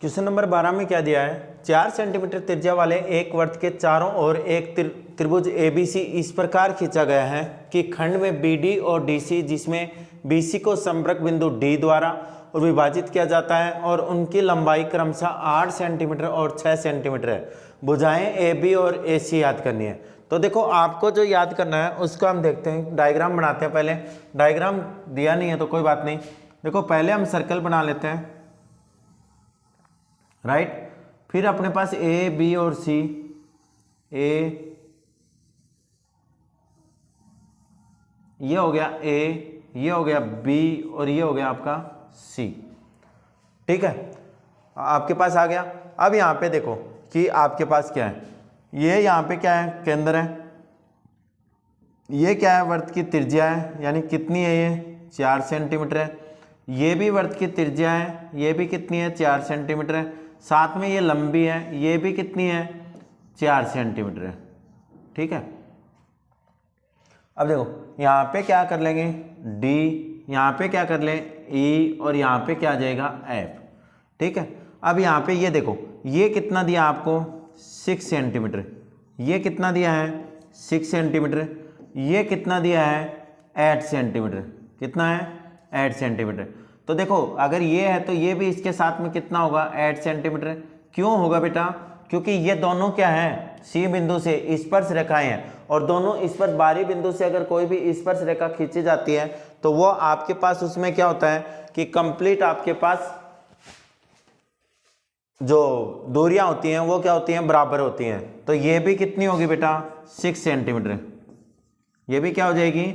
Question number 12 में क्या दिया है, 4 सेंटीमीटर त्रिज्या वाले एक वृत्त के चारों ओर एक त्रिभुज एबीसी इस प्रकार खींचा गया है कि खंड में बीडी और डीसी, जिसमें बीसी को संपर्क बिंदु डी द्वारा और विभाजित किया जाता है और उनकी लंबाई क्रमशः 8 सेंटीमीटर और 6 सेंटीमीटर है। भुजाएं ए बी और ए सी याद करनी है। तो देखो आपको जो याद करना है उसको हम देखते हैं, डायग्राम बनाते हैं। पहले डायग्राम दिया नहीं है तो कोई बात नहीं, देखो पहले हम सर्कल बना लेते हैं, राइट। फिर अपने पास ए बी और सी, ए ये हो गया ए, ये हो गया बी और ये हो गया आपका सी, ठीक है, आपके पास आ गया। अब यहाँ पे देखो कि आपके पास क्या है, ये यहाँ पे क्या है, केंद्र है, ये क्या है, वृत्त की त्रिज्या है, यानी कितनी है ये 4 सेंटीमीटर है। ये भी वृत्त की त्रिज्या है, ये भी कितनी है 4 सेंटीमीटर है। साथ में ये लंबी है, ये भी कितनी है 4 सेंटीमीटर है, ठीक है। अब देखो यहाँ पे क्या कर लेंगे डी, यहाँ पे क्या कर लें ई और यहाँ पे क्या आ जाएगा एफ, ठीक है। अब यहाँ पे ये देखो ये कितना दिया आपको 6 सेंटीमीटर, ये कितना दिया है 6 सेंटीमीटर, ये कितना दिया है 8 सेंटीमीटर, कितना है 8 सेंटीमीटर। तो देखो अगर ये है तो ये भी इसके साथ में कितना होगा 8 सेंटीमीटर। क्यों होगा बेटा, क्योंकि ये दोनों क्या है सी बिंदु से स्पर्श रेखाएं हैं और दोनों स्पर्श बाहरी बिंदु से अगर कोई भी स्पर्श रेखा खींची जाती है तो वो आपके पास उसमें क्या होता है कि कंप्लीट आपके पास जो दूरियां होती हैं वो क्या होती हैं बराबर होती हैं। तो ये भी कितनी होगी बेटा 6 सेंटीमीटर, ये भी क्या हो जाएगी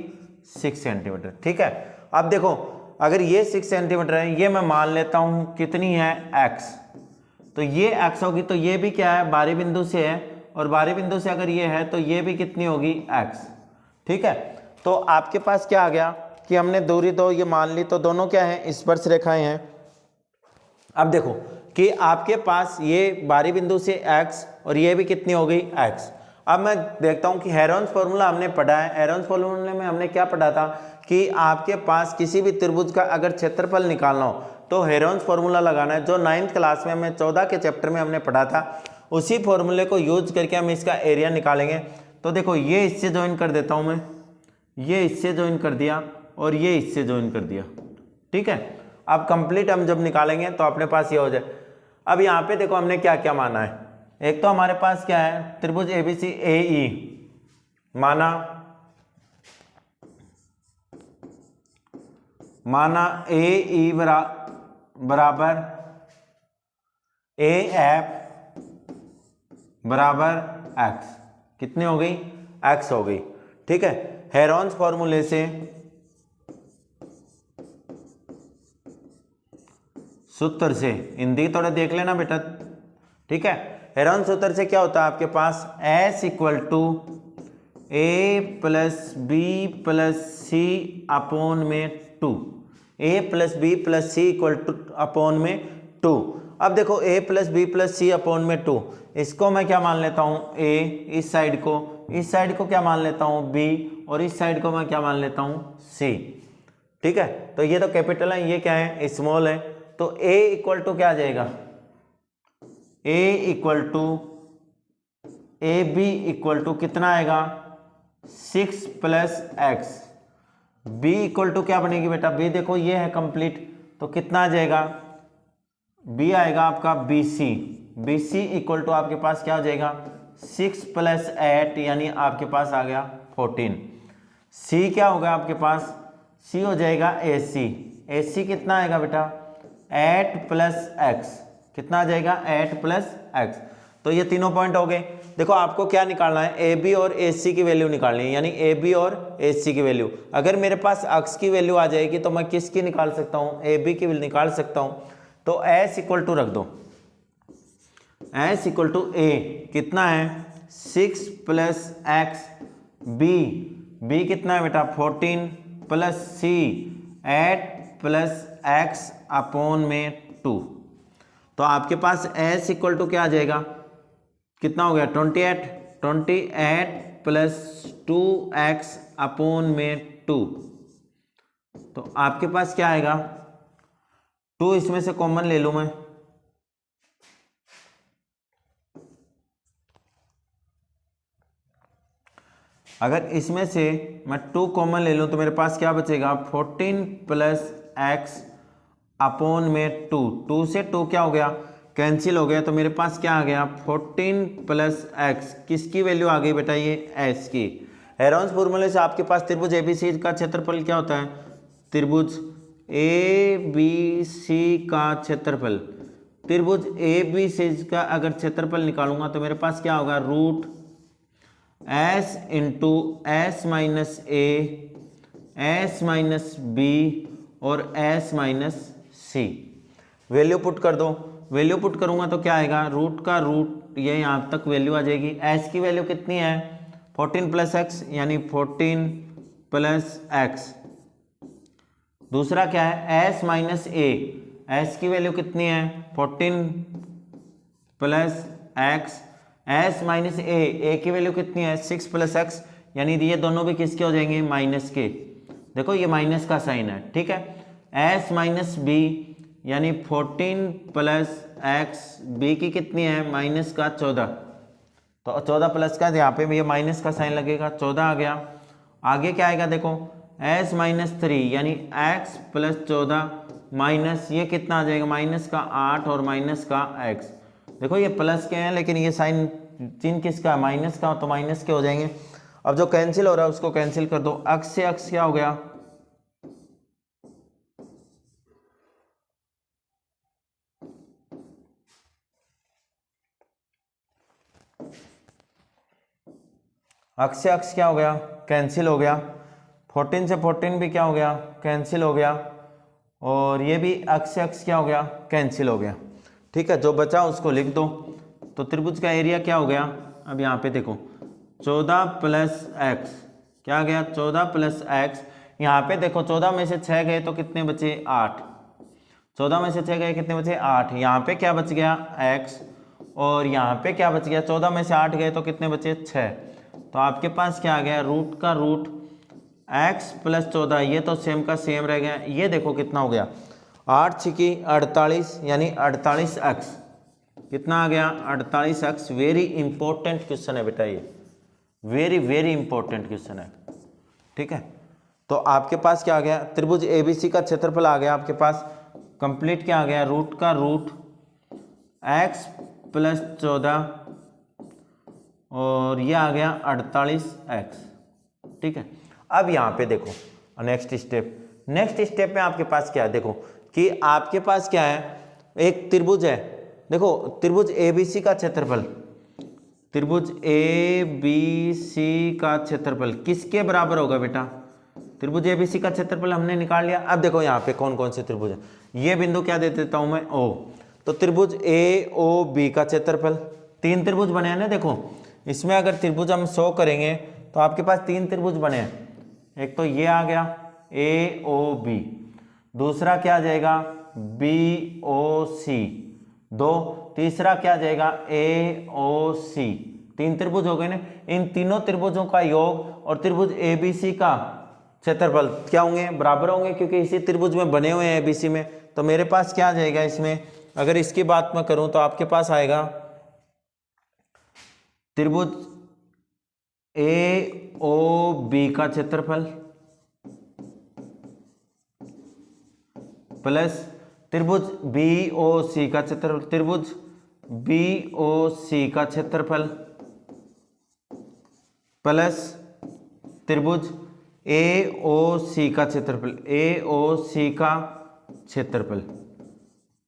6 सेंटीमीटर, ठीक है। अब देखो अगर ये 6 सेंटीमीटर है, ये मैं मान लेता हूं कितनी है x, तो ये x होगी, तो ये भी क्या है बाहरी बिंदु से है और बाहरी बिंदु से अगर ये है तो ये भी कितनी होगी x, ठीक है। तो आपके पास क्या आ गया कि हमने दूरी दो ये मान ली, तो दोनों क्या है स्पर्श रेखाएं हैं। अब देखो कि आपके पास ये बाहरी बिंदु से x और ये भी कितनी हो गई x। अब मैं देखता हूं कि हेरोन्स फॉर्मूला हमने पढ़ा है, हेरोन्स फॉर्मूले में हमने क्या पढ़ा था कि आपके पास किसी भी त्रिभुज का अगर क्षेत्रफल निकालना हो तो हेरोन्स फॉर्मूला लगाना है, जो 9th क्लास में हमें 14 के चैप्टर में हमने पढ़ा था। उसी फॉर्मूले को यूज करके हम इसका एरिया निकालेंगे। तो देखो ये इससे ज्वाइन कर देता हूं मैं, ये इससे ज्वाइन कर दिया और ये इससे ज्वाइन कर दिया, ठीक है। अब कंप्लीट हम जब निकालेंगे तो अपने पास ये हो जाए। अब यहाँ पे देखो हमने क्या क्या माना है, एक तो हमारे पास क्या है त्रिभुज एबीसी ए ई माना ए ई बराबर ए एफ बराबर एक्स, कितनी हो गई एक्स हो गई, ठीक है। हेरोन्स फॉर्मूले से सूत्र से हिंदी थोड़ा देख लेना बेटा, ठीक है। हेरोन्स सूत्र से क्या होता है आपके पास S equal to A plus B plus C upon में 2, A plus B plus C equal to upon में 2। अब देखो a plus B plus C upon में 2, इसको मैं क्या मान लेता हूँ a, इस साइड को क्या मान लेता हूँ b और इस साइड को मैं क्या मान लेता हूँ c, ठीक है। तो ये तो कैपिटल है, ये क्या है स्मॉल है, तो a इक्वल टू क्या आ जाएगा a equal to A B equal to कितना आएगा 6 plus x, b equal to क्या बनेगी बेटा b, देखो ये है कंप्लीट, तो कितना आ जाएगा b आएगा आपका bc इक्वल टू आपके पास क्या हो जाएगा 6 प्लस 8 यानी आपके पास आ गया 14। c क्या होगा आपके पास, c हो जाएगा ac कितना आएगा बेटा 8 प्लस एक्स, कितना आ जाएगा 8 प्लस एक्स। तो ये तीनों पॉइंट हो गए। देखो आपको क्या निकालना है ए बी और ए सी की वैल्यू निकालनी है, यानी ए बी और ए सी की वैल्यू। अगर मेरे पास अक्स की वैल्यू आ जाएगी तो मैं किसकी निकाल सकता हूँ ए बी की निकाल सकता हूँ। तो एस इक्वल टू रख दो, एस इक्वल टू ए कितना है 6 प्लस एक्स, बी कितना है बेटा 14 प्लस सी 8 प्लस एक्स अपॉन में 2। तो आपके पास s इक्वल टू क्या आ जाएगा, कितना हो गया 28 प्लस 2x अपॉन में 2। तो आपके पास क्या आएगा 2, इसमें से कॉमन ले लूँ मैं, अगर इसमें से मैं 2 कॉमन ले लूँ तो मेरे पास क्या बचेगा, 14 प्लस एक्स अपॉन में 2 से 2 क्या हो गया, कैंसिल हो गया, तो मेरे पास क्या आ गया 14 प्लस एक्स, किसकी वैल्यू आ गई बेटा, ये एस की। हेरोन्स फॉर्मूले से आपके पास त्रिभुज एबीसी का क्षेत्रफल क्या होता है, त्रिभुज एबीसी का क्षेत्रफल, त्रिभुज एबीसी का अगर क्षेत्रफल निकालूंगा तो मेरे पास क्या होगा, root s into s minus a, s minus b और s minus c. Value put कर दो, वैल्यू पुट करूंगा तो क्या आएगा, रूट का रूट, ये यहाँ तक वैल्यू आ जाएगी। एस की वैल्यू कितनी है, 14 प्लस एक्स, यानी 14 प्लस एक्स। दूसरा क्या है, एस माइनस ए, एस की वैल्यू कितनी है, 14 प्लस एक्स, एस माइनस ए की वैल्यू कितनी है, 6 प्लस एक्स, यानी ये दोनों भी किसके हो जाएंगे, माइनस के। देखो ये माइनस का साइन है, ठीक है। एस माइनस बी यानी 14 प्लस एक्स, बी की कितनी है, माइनस का 14, तो 14 प्लस का यहाँ पे भी ये माइनस का साइन लगेगा, 14 आ गया। आगे क्या आएगा देखो, एस माइनस 3 यानी एक्स प्लस 14 माइनस ये कितना आ जाएगा, माइनस का 8 और माइनस का एक्स। देखो ये प्लस के हैं लेकिन ये साइन चिन्ह किसका, माइनस का, तो माइनस के हो जाएंगे। अब जो कैंसिल हो रहा है उसको कैंसिल कर दो, अक्ष से अक्ष क्या हो गया, अक्ष से अक्ष क्या हो गया, कैंसिल हो गया। 14 से 14 भी क्या हो गया, कैंसिल हो गया, और ये भी अक्ष से अक्ष क्या हो गया, कैंसिल हो गया। ठीक है, जो बचा उसको लिख दो। तो त्रिभुज का एरिया क्या हो गया, अब यहाँ पे देखो 14 प्लस एक्स, क्या आ गया 14 प्लस एक्स। यहाँ पे देखो 14 में से 6 गए तो कितने बचे, 8। 14 में से 6 गए कितने बचे, 8। यहाँ पे क्या बच गया, एक्स, और यहाँ पे क्या बच गया, 14 में से 8 गए तो कितने बचे, 6। तो आपके पास क्या आ गया, रूट का रूट एक्स प्लस 14, ये तो सेम का सेम रह गया। ये देखो कितना हो गया, 8 छिकी 48 यानी 48 एक्स, कितना आ गया, 48 एक्स। वेरी इंपॉर्टेंट क्वेश्चन है बेटा, ये वेरी वेरी इंपॉर्टेंट क्वेश्चन है। ठीक है, तो आपके पास क्या आ गया, त्रिभुज एबीसी का क्षेत्रफल आ गया आपके पास कंप्लीट, क्या आ गया, रूट का रूट एक्स प्लस 14 और ये आ गया 48 एक्स। ठीक है, अब यहाँ पे देखो नेक्स्ट स्टेप, नेक्स्ट स्टेप में आपके पास क्या है, देखो कि आपके पास क्या है, एक त्रिभुज है, देखो त्रिभुज एबीसी का क्षेत्रफल, त्रिभुज एबीसी का क्षेत्रफल किसके बराबर होगा बेटा, त्रिभुज एबीसी का क्षेत्रफल हमने निकाल लिया। अब देखो यहाँ पे कौन कौन से त्रिभुज है, ये बिंदु क्या दे देता हूं मैं, ओ, तो त्रिभुज ए ओ बी का क्षेत्रफल, 3 त्रिभुज बने हैं ना। देखो इसमें अगर त्रिभुज हम 100 करेंगे तो आपके पास 3 त्रिभुज बने हैं, एक तो ये आ गया ए ओ बी, दूसरा क्या आ जाएगा बी ओ सी 2, तीसरा क्या आ जाएगा ए ओ सी। 3 त्रिभुज हो गए ना, इन तीनों त्रिभुजों का योग और त्रिभुज एबीसी का क्षेत्रफल क्या होंगे, बराबर होंगे, क्योंकि इसी त्रिभुज में बने हुए हैं एबीसी में। तो मेरे पास क्या आ जाएगा इसमें, अगर इसकी बात मैं करूं तो आपके पास आएगा त्रिभुज ए ओ बी का क्षेत्रफल प्लस त्रिभुज बी ओ सी का क्षेत्रफल, त्रिभुज बी ओ सी का क्षेत्रफल प्लस त्रिभुज ए ओ सी का क्षेत्रफल, ए ओ सी का क्षेत्रफल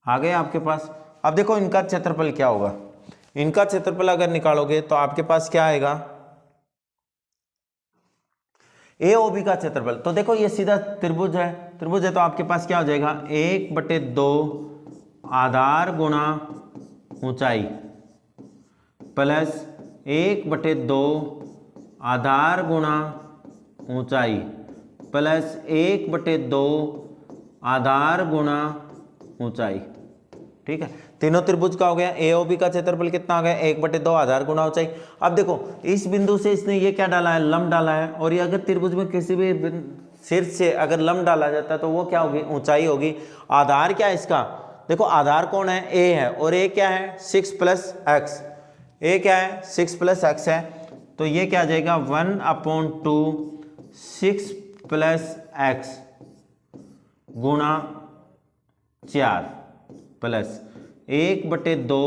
आ गए आपके पास। अब देखो इनका क्षेत्रफल क्या होगा, इनका क्षेत्रफल अगर निकालोगे तो आपके पास क्या आएगा, ए ओ बी का क्षेत्रफल। तो देखो ये सीधा त्रिभुज है, त्रिभुज है तो आपके पास क्या हो जाएगा 1/2 आधार गुणा ऊंचाई प्लस 1/2 आधार गुणा ऊंचाई प्लस 1/2 आधार गुणा ऊंचाई। ठीक है, तीनों त्रिभुज का हो गया। ए ओ बी का क्षेत्रफल कितना आ गया, 1/2 आधार गुणा ऊंचाई। अब देखो इस बिंदु से इसने ये क्या डाला है, लंब डाला है, और ये अगर त्रिभुज में किसी भी शीर्ष से अगर लंब डाला जाता है तो वो क्या होगी, ऊंचाई होगी। आधार क्या है इसका, देखो आधार कौन है, ए है, और ए क्या है 6 प्लस एक्स, ए क्या है 6 प्लस एक्स है। तो ये क्या आ जाएगा 1/2 6 प्लस एक्स गुणा 4 प्लस 1/2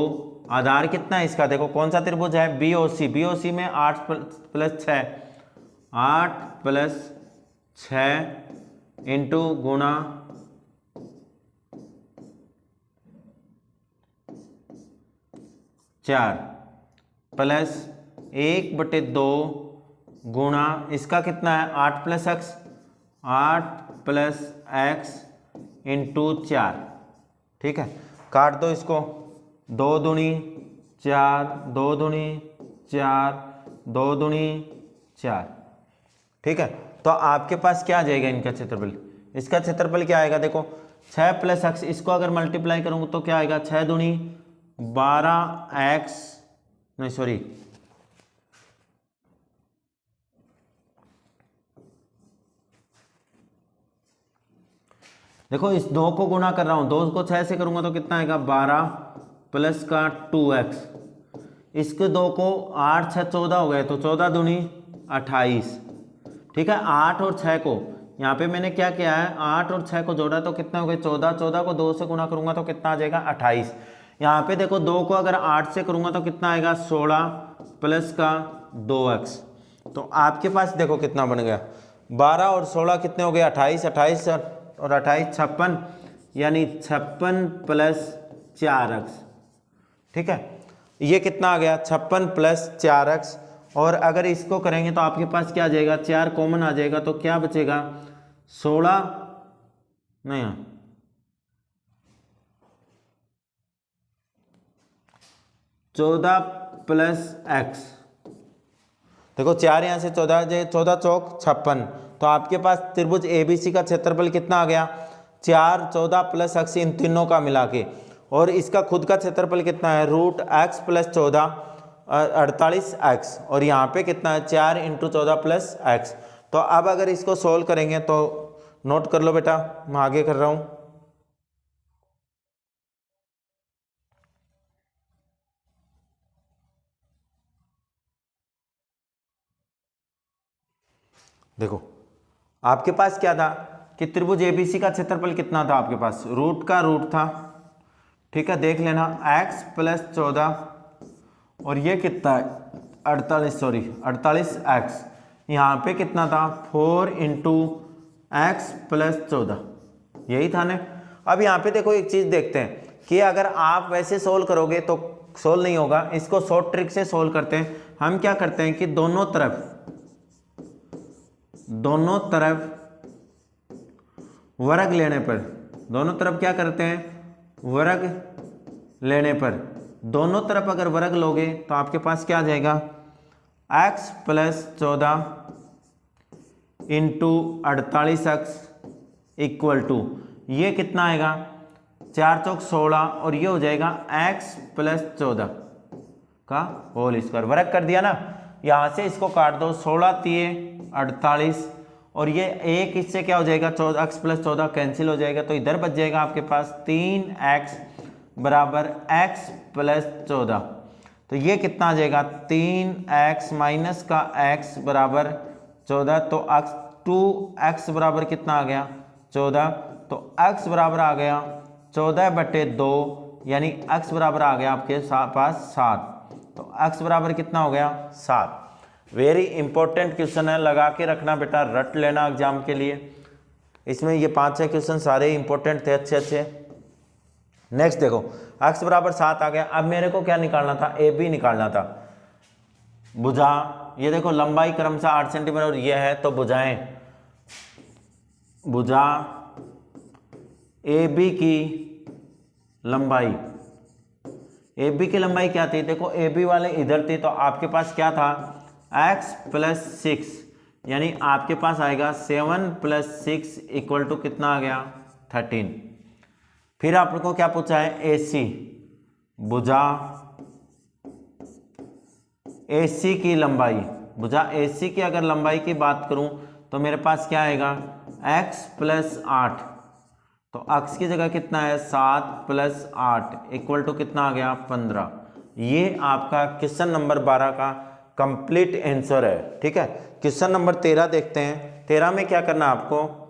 आधार कितना है इसका, देखो कौन सा त्रिभुज है, BOC। BOC में 8 प्लस 6 8 प्लस 6 इंटू गुणा 4 प्लस 1/2 गुणा इसका कितना है 8 plus x 8 plus x into 4। ठीक है, काट दो इसको, 2 दूनी 4 2 दूनी 4 2 दूनी 4। ठीक है, तो आपके पास क्या आ जाएगा इनका क्षेत्रफल, इसका क्षेत्रफल क्या आएगा, देखो 6 प्लस एक्स, इसको अगर मल्टीप्लाई करूंगा तो क्या आएगा 6 दूनी 12 एक्स, नहीं सॉरी देखो इस 2 को गुणा कर रहा हूं, 2 को 6 से करूंगा तो कितना आएगा 12 प्लस का 2x, इसके 2 को 8 6 14 हो गए तो 14 दूनी 28। ठीक है, 8 और 6 को यहाँ पे मैंने क्या किया है 8 और 6 को जोड़ा तो कितना हो गया 14, 14 को 2 से गुणा करूंगा तो कितना आ जाएगा 28। यहाँ पे देखो 2 को अगर 8 से करूंगा तो कितना आएगा 16 प्लस का 2x। तो आपके पास देखो कितना बन गया 12 और 16 कितने हो गए 28, 28 और 28 56, यानी 56 प्लस 4x। ठीक है, ये कितना आ गया 56 प्लस 4x। और अगर इसको करेंगे तो आपके पास क्या आ जाएगा 4 कॉमन आ जाएगा तो क्या बचेगा 16 नहीं 14 प्लस x। देखो 4 यहाँ से 14 जाए 14 चौक 56, तो आपके पास त्रिभुज ABC का क्षेत्रफल कितना आ गया 4 14 प्लस x इन तीनों का मिला के, और इसका खुद का क्षेत्रफल कितना है √x प्लस 14 48x, और यहाँ पे कितना है 4 इंटू 14 प्लस x। तो अब अगर इसको सोल्व करेंगे तो नोट कर लो बेटा, मैं आगे कर रहा हूँ। देखो आपके पास क्या था कि त्रिभुज ABC का क्षेत्रफल कितना था आपके पास, रूट का रूट था। ठीक है, देख लेना x प्लस 14 और ये कितना है 48x, यहाँ पे कितना था 4 इंटू एक्स प्लस 14, यही था ना। अब यहाँ पे देखो एक चीज़ देखते हैं कि अगर आप वैसे सोल्व करोगे तो सोल्व नहीं होगा, इसको शॉर्ट ट्रिक से सोल्व करते हैं। हम क्या करते हैं कि दोनों तरफ वर्ग लेने पर, दोनों तरफ क्या करते हैं वर्ग लेने पर, दोनों तरफ अगर वर्ग लोगे तो आपके पास क्या आ जाएगा x plus 14 into 48x equal to ये कितना आएगा 4 चौक 16 और ये हो जाएगा x प्लस 14 का होल स्क्वायर। वर्ग कर दिया ना, यहाँ से इसको काट दो 16 तिये 48 और ये एक इससे क्या हो जाएगा x प्लस 14 कैंसिल हो जाएगा, तो इधर बच जाएगा आपके पास 3x बराबर x प्लस 14। तो ये कितना आ जाएगा 3x माइनस का x बराबर 14, तो 2x बराबर कितना आ गया 14, तो x बराबर आ गया 14/2, यानी x बराबर आ गया आपके पास 7। तो x बराबर कितना हो गया 7। वेरी इंपॉर्टेंट क्वेश्चन है, लगा के रखना बेटा, रट लेना एग्जाम के लिए। इसमें ये 5-6 क्वेश्चन सारे इंपॉर्टेंट थे, अच्छे। नेक्स्ट देखो x बराबर 7 आ गया। अब मेरे को क्या निकालना था AB निकालना था। भुजा ये देखो लंबाई क्रमशः 8 सेंटीमीटर और ये है, तो भुजाएं भुजा AB की लंबाई, AB की लंबाई क्या थी, देखो AB वाले इधर थी, तो आपके पास क्या था x प्लस 6, यानी आपके पास आएगा 7 प्लस 6 इक्वल टू कितना आ गया 13। फिर आपको क्या पूछा है AC, भुजा AC की लंबाई, भुजा AC की अगर लंबाई की बात करूं तो मेरे पास क्या आएगा x प्लस 8, तो x की जगह कितना है 7 प्लस 8 इक्वल टू कितना आ गया 15। ये आपका क्वेश्चन नंबर 12 का कंप्लीट आंसर है। ठीक है, क्वेश्चन नंबर 13 देखते हैं। 13 में क्या करना है आपको,